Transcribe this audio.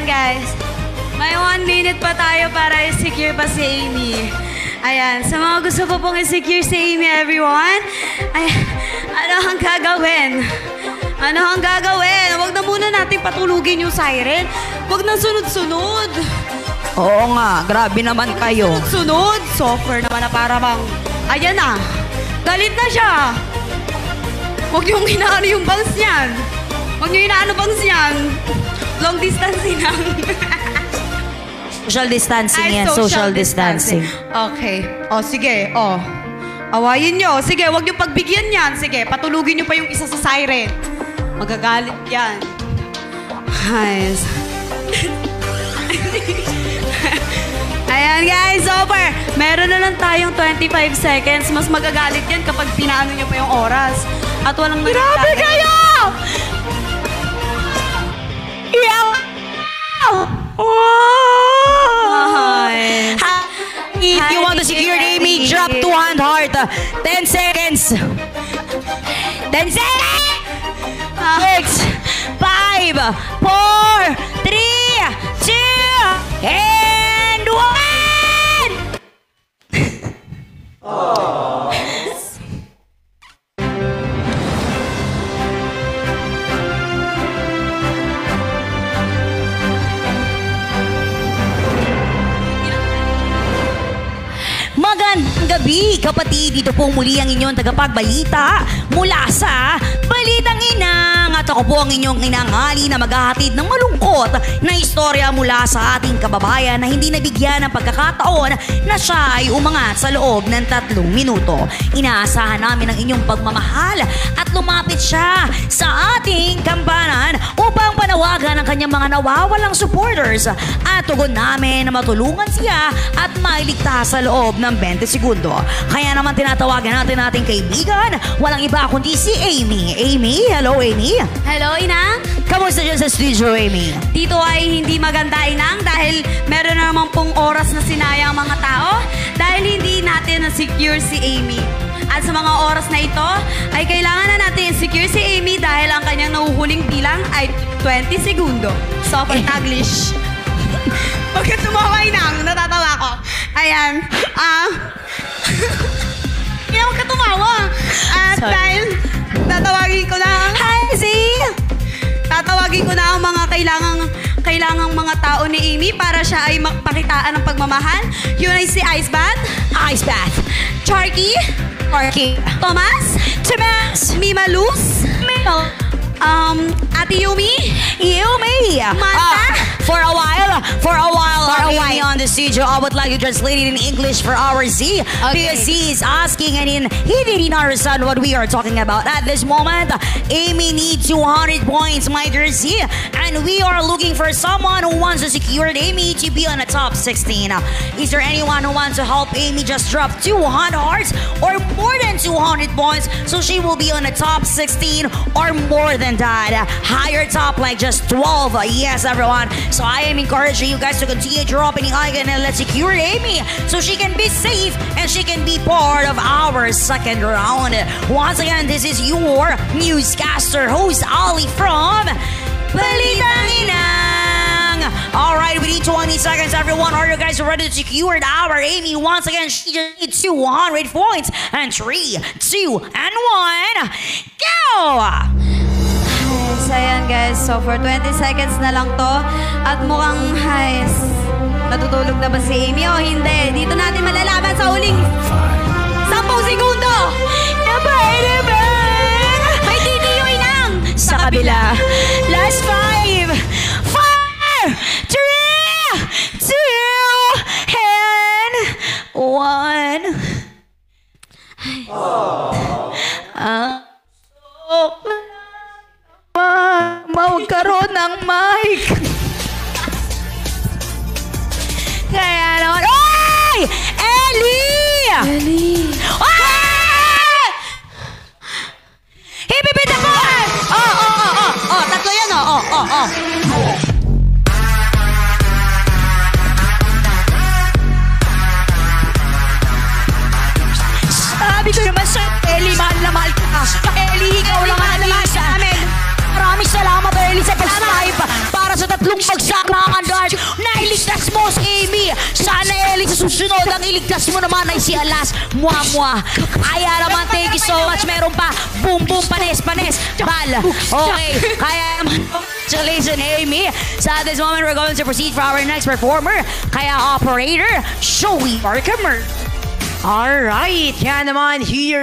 guys. May 1 minute pa tayo para i-secure pa si Amy. Ayan, sa mga gusto po pong i-secure si Amy, everyone, ay, ano ang gagawin? Ano ang gagawin? Huwag na muna natin patulugin yung siren. Huwag na sunod-sunod. Oo nga, grabe naman kayo. Sunod? Software naman na para bang... Ayan na. Galit na siya. Huwag yung inaano yung bangs niyan. Huwag yung inaano bangs niyan. Long distance lang. Social distancing yan. Social distancing. Okay. O, sige. O. Awayin nyo. Sige, huwag yung pagbigyan yan. Sige, patulugin nyo pa yung isa sa siren. Magagalit yan. Guys. Ayan guys, over. Meron na lang tayong 25 seconds. Mas magagalit yan kapag pinaano nyo pa yung oras. At walang nangyayari. Grabe kayo! If you want to secure Amy, drop 2 hand heart. 10 seconds. 10 seconds! 6, 5, 4, 3, 2, and 1! Oh. Magandang gabi, kapatid. Dito po muli ang inyong tagapagbalita mula sa Balitang Inang. At ako po ang inyong inangali na maghahatid ng malungkot na istorya mula sa ating kababayan na hindi nabigyan ng pagkakataon na siya ay umangat sa loob ng 3 minuto. Inaasahan namin ang inyong pagmamahal at lumapit siya sa ating kampanan upang panawagan ang kanyang mga nawawalang supporters at tugon namin na matulungan siya at mailigtas sa loob ng 20 segundo. Kaya naman tinatawagan natin ating kaibigan, walang iba kundi si Amy. Amy, hello Amy. Hello, Inang. Kamusta dyan sa studio, Amy? Dito ay hindi maganda, Inang, dahil meron na naman pong oras na sinayang mga tao dahil hindi natin na-secure si Amy. At sa mga oras na ito, ay kailangan na natin i-secure si Amy dahil ang kanyang nahuhuling bilang ay 20 segundo. Super Taglish. Pagkat tumawa, Inang, natatawa ko. Ayan. Kaya huwag ka tumawa. At dahil tatawagin ko na... Hi, Zee! Tatawagin ko na ang mga kailangang mga tao ni Amy para siya ay magpakitaan ng pagmamahal. Yun ay si Ice Bath. Ice Bath. Charky. Charky. Thomas. Thomas. Mima Luz. Mima. Ate Yumi. Yumi. Manta. For a while, Amy on the studio, I would like to translate it in English for our Z. Okay. Because Z is asking and he didn't understand what we are talking about. At this moment, Amy needs 200 points, my dear Z. And we are looking for someone who wants to secure Amy to be on the top 16. Is there anyone who wants to help Amy just drop 200 hearts or more than 200 points so she will be on the top 16 or more than that? Higher top like just 12. Yes, everyone. So I am encouraging you guys to continue dropping the icon and let's secure Amy so she can be safe and she can be part of our second round. Once again, this is your newscaster host, Ali from Balitang Inang. Alright, we need 20 seconds, everyone. Are you guys ready to secure our Amy? Once again, she just needs 200 points. And 3, 2, and 1, go! So ayan guys, so for 20 seconds na lang to. At mukhang, natutulog na ba si Amy o hindi? Dito natin malalaman sa huling 10 segundo. May titiyo, Inang! Sa kabila. Last 5, 4, 3, 2, and 1. Magkaroon ng mic. Kaya naman. Oy! Ellie! Hipipit ako! Tatlo yan, Sabi ko naman sa Ellie, mahal na mahal ka. Ellie, ikaw lang mahal na mahal sa amin. Maraming salamat, Ellie, sa pag-snipe para sa 3 bagsak na susunod, ang iligtas mo naman ay si Alas Muamua. Kaya naman, thank you so much. Meron pa, boom, boom, panis, bal. Okay, kaya naman, congratulations, Amy. So at this moment, we're going to proceed for our next performer. Kaya operator, Joey Barkamer. Alright, yan naman, here